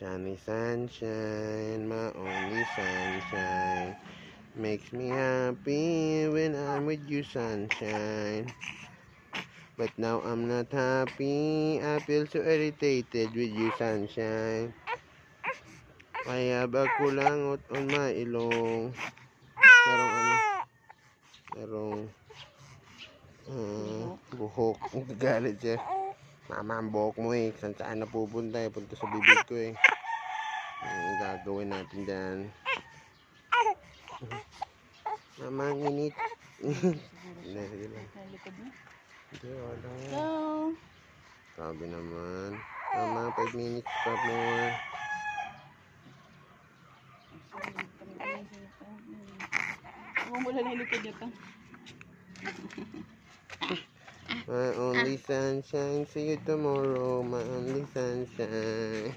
Johnny Sunshine, my only sunshine, makes me happy when I'm with you, sunshine. But now I'm not happy, I feel so irritated with you, sunshine. I have a kulangot on my ilong. Merong buhok. Galit siya. Mama, ang buhok mo eh. Saan napupunta eh? Punta sa bibig ko eh. Ang gagawin natin dyan. Mama, ang init. Hindi lang. Hindi, wala. Sabi naman. Mama, 5 minutes pa more. Mula na likod niya to. My only sunshine, see you tomorrow. My only sunshine.